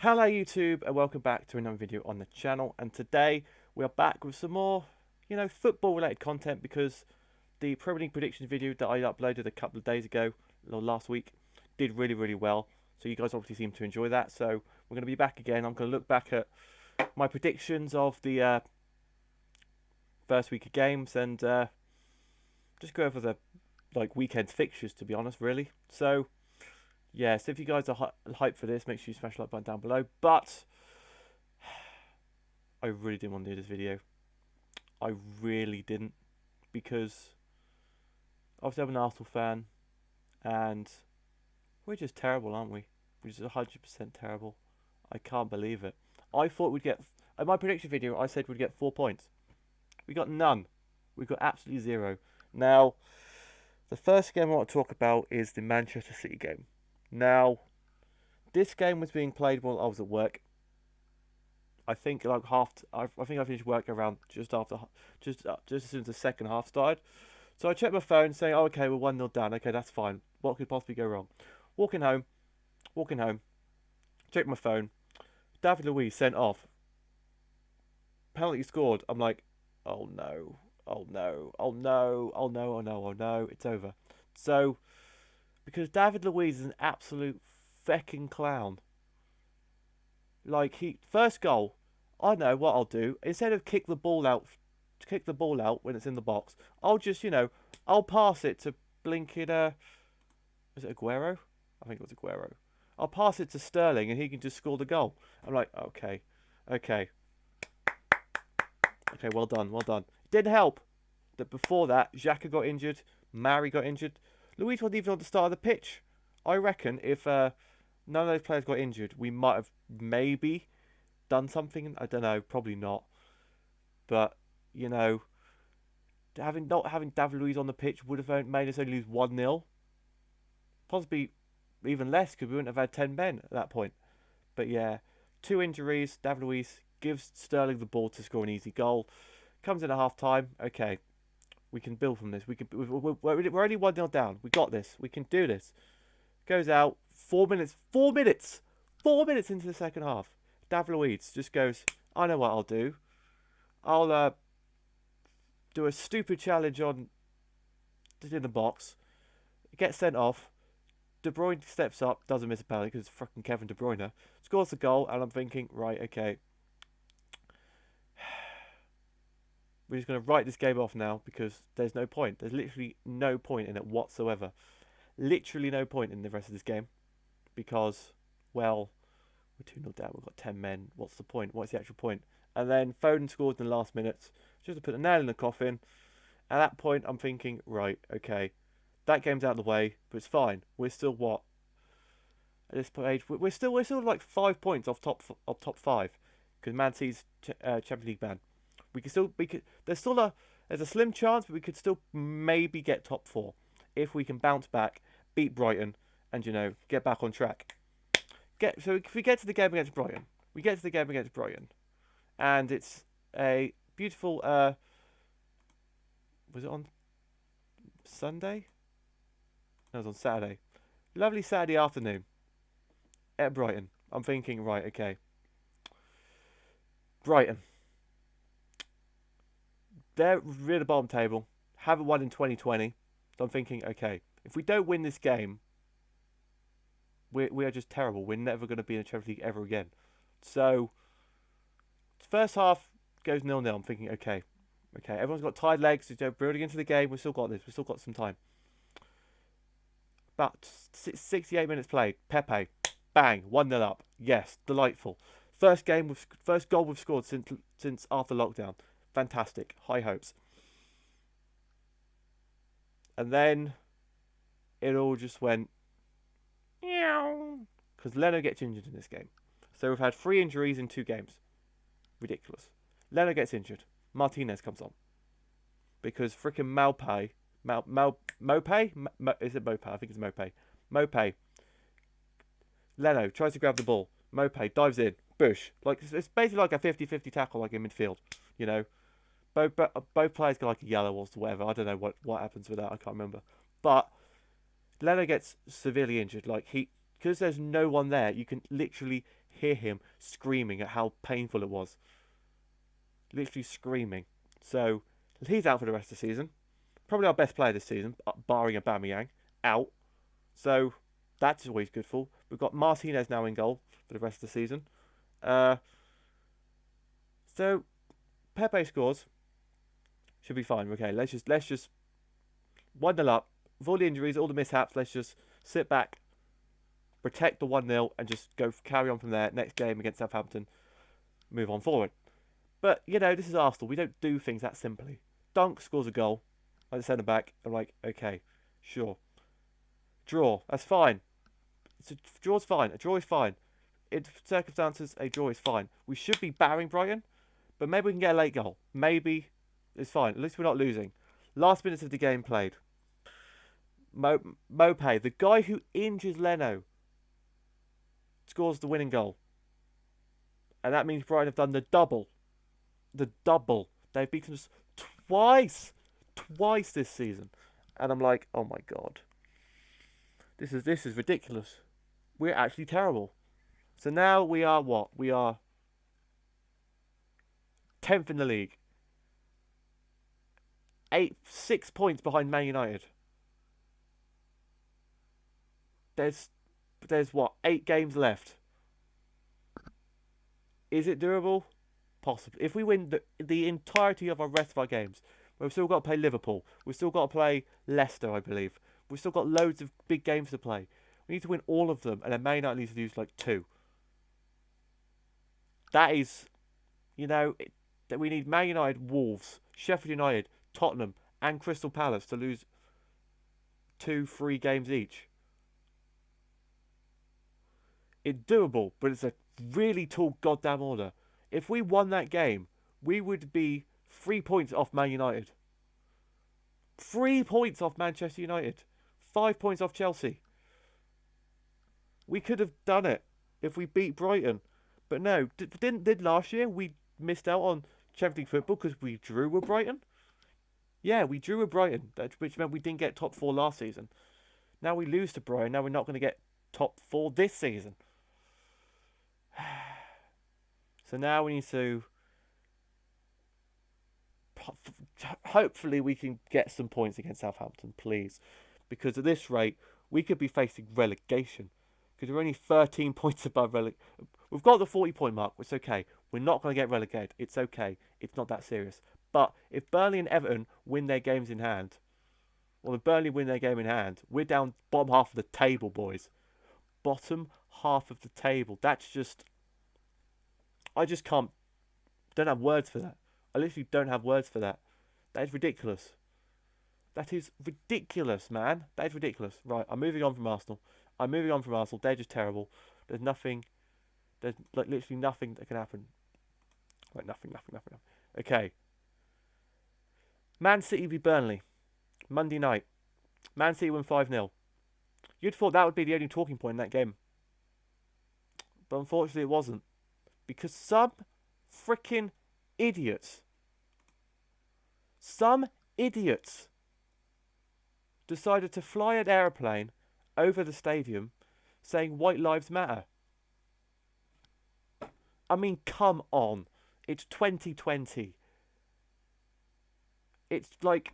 Hello YouTube and welcome back to another video on the channel, and today we are back with some more, football related content because the Premier League predictions video that I uploaded a couple of days ago, or last week, did really well. So you guys obviously seem to enjoy that. So we're going to be back again. I'm going to look back at my predictions of the first week of games and just go over the weekend fixtures, to be honest, really. So yeah, so if you guys are hyped for this, make sure you smash the like button down below. But I really didn't want to do this video. I really didn't, because obviously I'm an Arsenal fan, and we're just terrible, aren't we? We're just 100% terrible. I can't believe it. I thought we'd get, in my prediction video, I said we'd get 4 points. We got none. We got absolutely zero. Now, the first game I want to talk about is the Manchester City game. Now, this game was being played while I was at work. I think I think I finished work around just as soon as the second half started. So I checked my phone, saying, "Oh, okay, we're 1-0 down. Okay, that's fine. What could possibly go wrong?" Walking home, checked my phone. David Luiz sent off. Penalty scored. I'm like, "Oh no, oh no, oh no, oh no, oh no, oh no, it's over." So, because David Luiz is an absolute fecking clown. First goal, I know what I'll do. Instead of kick the ball out when it's in the box, I'll just, I'll pass it to blinking, was it Aguero? I think it was Aguero. I'll pass it to Sterling and he can just score the goal. I'm like, okay, well done. It didn't help that before that, Xhaka got injured, Mari got injured. Luis wasn't even on the start of the pitch. I reckon if none of those players got injured, we might have maybe done something. I don't know, probably not. But, not having David Luiz on the pitch would have made us only lose 1-0. Possibly even less, because we wouldn't have had 10 men at that point. But yeah, 2 injuries. David Luiz gives Sterling the ball to score an easy goal. Comes in at half time. Okay, we can build from this. We're only 1-0 down. We got this. We can do this. Goes out 4 minutes into the second half. David Luiz just goes, I know what I'll do. I'll do a stupid challenge on in the box. Gets sent off. De Bruyne steps up, doesn't miss a penalty because it's fucking Kevin De Bruyne. Scores the goal, and I'm thinking, right, okay. We're just going to write this game off now because there's no point. There's literally no point in it whatsoever. Literally no point in the rest of this game because, well, we're 2-0 down. We've got 10 men. What's the point? What's the actual point? And then Foden scored in the last minutes just to put the nail in the coffin. At that point, I'm thinking, right, okay, that game's out of the way, but it's fine. We're still what? At this age, we're still like 5 points off top 5 because Man City's Champions League ban. There's a slim chance, but we could still maybe get top 4 if we can bounce back, beat Brighton, and get back on track. So if we get to the game against Brighton, and it's a beautiful. Was it on Sunday? No, it was on Saturday. Lovely Saturday afternoon at Brighton. I'm thinking, right, okay. Brighton. They're near the bottom table. Haven't won in 2020. So I'm thinking, okay, if we don't win this game, we are just terrible. We're never going to be in the Champions League ever again. So, first half goes 0-0. I'm thinking, okay, everyone's got tired legs. They're building into the game. We've still got this. We've still got some time. About 68 minutes played. Pepe, bang, 1-0 up. Yes, delightful. First goal we've scored since after lockdown. Fantastic. High hopes. And then it all just went because Leno gets injured in this game. So we've had 3 injuries in 2 games. Ridiculous. Leno gets injured. Martinez comes on because freaking Mopé. Is it Mopé? I think it's Mopé. Mopé. Leno tries to grab the ball. Mopé dives in. Bush. It's basically like a 50-50 tackle, like in midfield. Both players get like a yellow or whatever. I don't know what happens with that. I can't remember. But Leno gets severely injured. Because there's no one there, you can literally hear him screaming at how painful it was. Literally screaming. So, he's out for the rest of the season. Probably our best player this season, barring Aubameyang, out. So, that's always good for. We've got Martinez now in goal for the rest of the season. So, Pepe scores. Should be fine. Okay, let's just 1-0 up. With all the injuries, all the mishaps, let's just sit back, protect the 1-0, and just carry on from there. Next game against Southampton, move on forward. But, this is Arsenal. We don't do things that simply. Dunk scores a goal, like the centre back. I'm like, okay, sure. Draw, that's fine. Draw's fine. A draw is fine. In circumstances, a draw is fine. We should be battering Brighton, but maybe we can get a late goal. Maybe it's fine. At least we're not losing. Last minutes of the game played. Mopé, the guy who injures Leno, scores the winning goal. And that means Brighton have done the double. The double. They've beaten us twice this season. And I'm like, oh my God. This is ridiculous. We're actually terrible. So now we are what? We are 10th in the league. 6 points behind Man United. There's what? 8 games left. Is it doable? Possibly. If we win the entirety of our rest of our games, we've still got to play Liverpool. We've still got to play Leicester, I believe. We've still got loads of big games to play. We need to win all of them, and then Man United needs to lose like 2. That is, that we need Man United, Wolves, Sheffield United, Tottenham, and Crystal Palace to lose 2-3 games each. It's doable, but it's a really tall goddamn order. If we won that game, we would be 3 points off Man United. 3 points off Manchester United. 5 points off Chelsea. We could have done it if we beat Brighton. But no, did last year we missed out on Champions League football because we drew with Brighton? Yeah, we drew with Brighton, which meant we didn't get top 4 last season. Now we lose to Brighton. Now we're not going to get top 4 this season. So now we need to... Hopefully we can get some points against Southampton, please. Because at this rate, we could be facing relegation. Because we're only 13 points above relegation. We've got the 40-point mark. It's okay. We're not going to get relegated. It's okay. It's not that serious. But if Burnley and Everton win their games in hand, or if Burnley win their game in hand, we're down bottom half of the table, boys. Bottom half of the table. That's just... I just can't... Don't have words for that. I literally don't have words for that. That is ridiculous. That is ridiculous, man. That is ridiculous. Right, I'm moving on from Arsenal. They're just terrible. There's nothing... There's like literally nothing that can happen. Like nothing. Okay. Man City v Burnley. Monday night. Man City win 5-0. You'd thought that would be the only talking point in that game. But unfortunately it wasn't. Because some freaking idiots decided to fly an aeroplane over the stadium saying White Lives Matter. I mean, come on. It's 2020. It's like...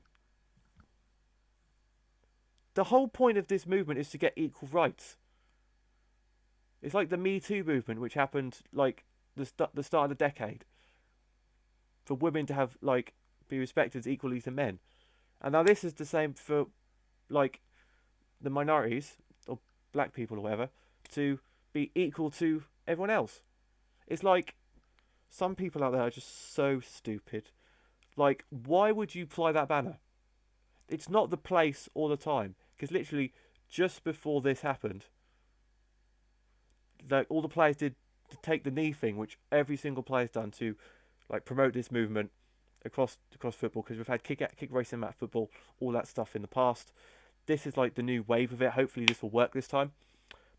The whole point of this movement is to get equal rights. It's like the Me Too movement, which happened like the start of the decade. For women to have like be respected equally to men. And now this is the same for like the minorities or black people or whatever to be equal to everyone else. It's like some people out there are just so stupid. Like, why would you fly that banner? It's not the place all the time. Because literally, just before this happened, like all the players did to take the knee thing, which every single player's done to like promote this movement across football. Because we've had kick racing at football, all that stuff in the past. This is like the new wave of it. Hopefully, this will work this time.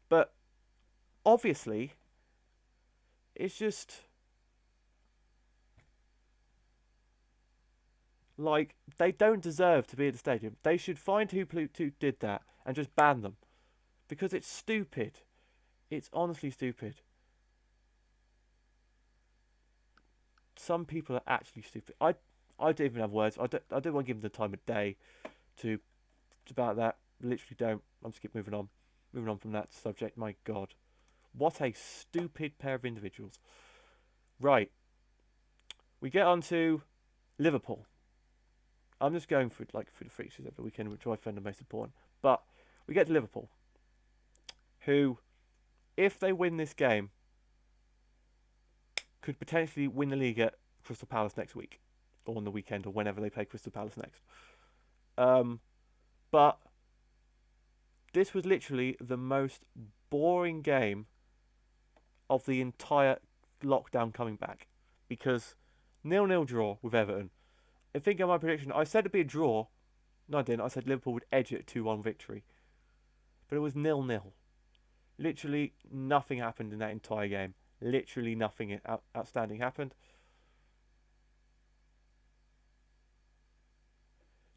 But obviously, it's just like they don't deserve to be at the stadium. They should find who did that and just ban them because it's stupid. It's honestly stupid. Some people are actually stupid. I don't even have words. I don't want to give them the time of day to about that. Literally don't. I'm just keep moving on. Moving on from that subject. My God, what a stupid pair of individuals. Right, we get on to Liverpool. I'm just going through the fixtures over the weekend, which I find the most important. But we get to Liverpool, who, if they win this game, could potentially win the league at Crystal Palace next week, or on the weekend, or whenever they play Crystal Palace next. But this was literally the most boring game of the entire lockdown coming back, because 0-0 draw with Everton. I think in my prediction, I said it'd be a draw. No, I didn't. I said Liverpool would edge it 2-1 victory, but it was 0-0. Literally nothing happened in that entire game. Literally nothing outstanding happened.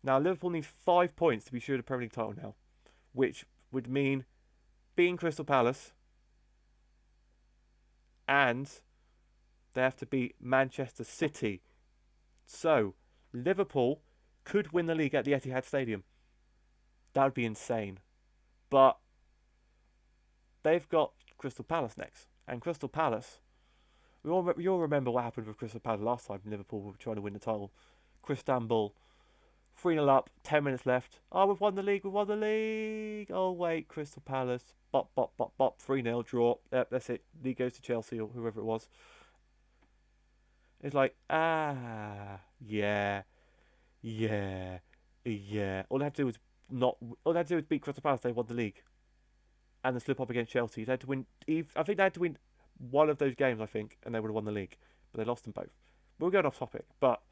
Now Liverpool need 5 points to be sure of the Premier League title now, which would mean beating Crystal Palace, and they have to beat Manchester City. So Liverpool could win the league at the Etihad Stadium. That would be insane. But they've got Crystal Palace next. And Crystal Palace, we all remember what happened with Crystal Palace last time Liverpool were trying to win the title. Istanbul, 3-0 up, 10 minutes left. Oh, we've won the league, we've won the league. Oh, wait, Crystal Palace. Bop, bop, bop, bop, 3-0 draw. Yep, that's it. League goes to Chelsea or whoever it was. It's like, yeah. All they had to do was beat Crystal Palace, they won the league. And the slip up against Chelsea. They had to win. I think they had to win one of those games, and they would have won the league. But they lost them both. But we're going off topic. But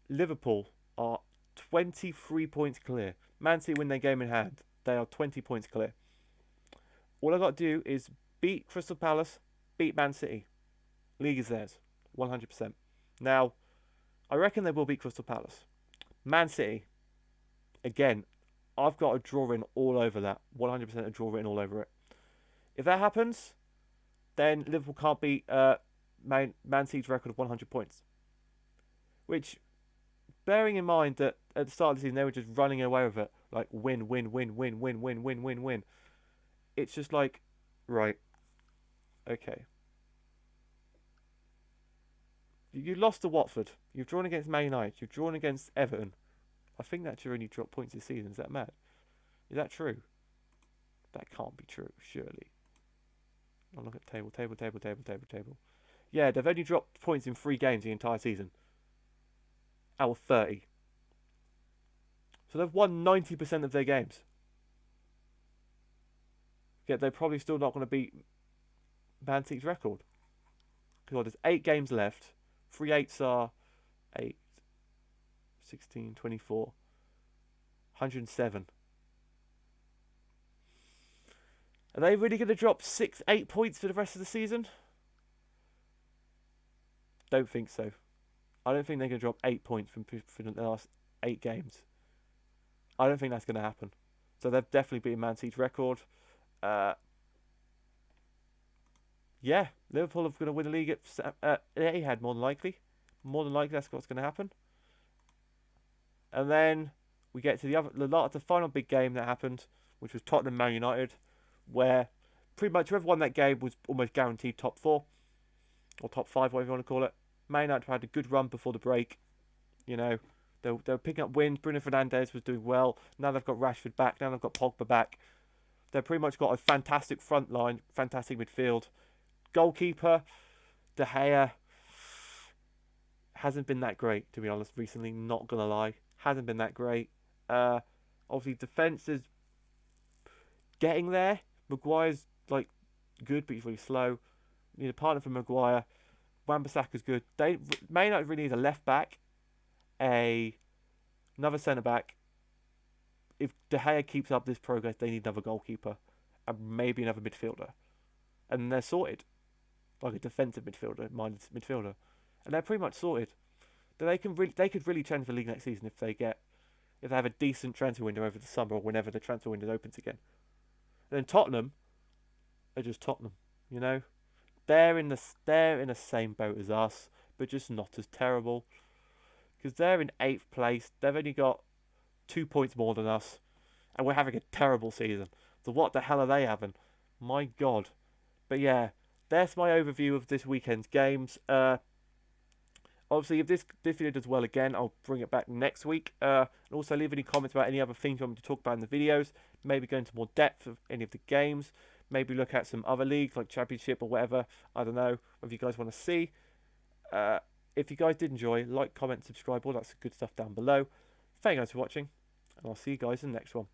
Liverpool are 23 points clear. Man City win their game in hand. They are 20 points clear. All I got to do is beat Crystal Palace, beat Man City. League is theirs, 100%. Now, I reckon they will beat Crystal Palace. Man City, again, I've got a draw in all over that. 100% a draw written all over it. If that happens, then Liverpool can't beat Man City's record of 100 points. Which, bearing in mind that at the start of the season they were just running away with it, like win. It's just like, right, okay. You lost to Watford. You've drawn against Man United. You've drawn against Everton. I think that should only drop points this season. Is that mad? Is that true? That can't be true, surely. I'll look at table. Yeah, they've only dropped points in 3 games the entire season. Out of 30. So they've won 90% of their games. Yet they're probably still not going to beat Man City's record. Because there's 8 games left. 3 8s are 8, 16, 24, 107. Are they really going to drop 8 points for the rest of the season? Don't think so. I don't think they're going to drop 8 points from the last 8 games. I don't think that's going to happen. So they've definitely beaten Man City's record. Yeah, Liverpool are going to win the league at Etihad, more than likely. More than likely, that's what's going to happen. And then we get to the final big game that happened, which was Tottenham Man United, where pretty much whoever won that game was almost guaranteed top 4 or top 5, whatever you want to call it. Man United had a good run before the break. You know, they were picking up wins. Bruno Fernandes was doing well. Now they've got Rashford back. Now they've got Pogba back. They've pretty much got a fantastic front line, fantastic midfield. Goalkeeper, De Gea, hasn't been that great, to be honest, recently. Not going to lie. Hasn't been that great. Obviously, defence is getting there. Maguire's, good, but he's really slow. You need a partner for Maguire. Wan-Bissaka's good. They may not really need a left-back, another centre-back. If De Gea keeps up this progress, they need another goalkeeper and maybe another midfielder. And they're sorted. Like a defensive minded midfielder. And they're pretty much sorted. They could really change the league next season if they have a decent transfer window over the summer or whenever the transfer window opens again. Then Tottenham are just Tottenham, you know. They're in the same boat as us, but just not as terrible because they're in 8th place. They've only got 2 points more than us, and we're having a terrible season. So what the hell are they having? My God. But yeah, that's my overview of this weekend's games. Obviously, if this video does well again, I'll bring it back next week. And also leave any comments about any other things you want me to talk about in the videos. Maybe go into more depth of any of the games. Maybe look at some other leagues like Championship or whatever. I don't know if you guys want to see. If you guys did enjoy, like, comment, subscribe, all that good stuff down below. Thank you guys for watching, and I'll see you guys in the next one.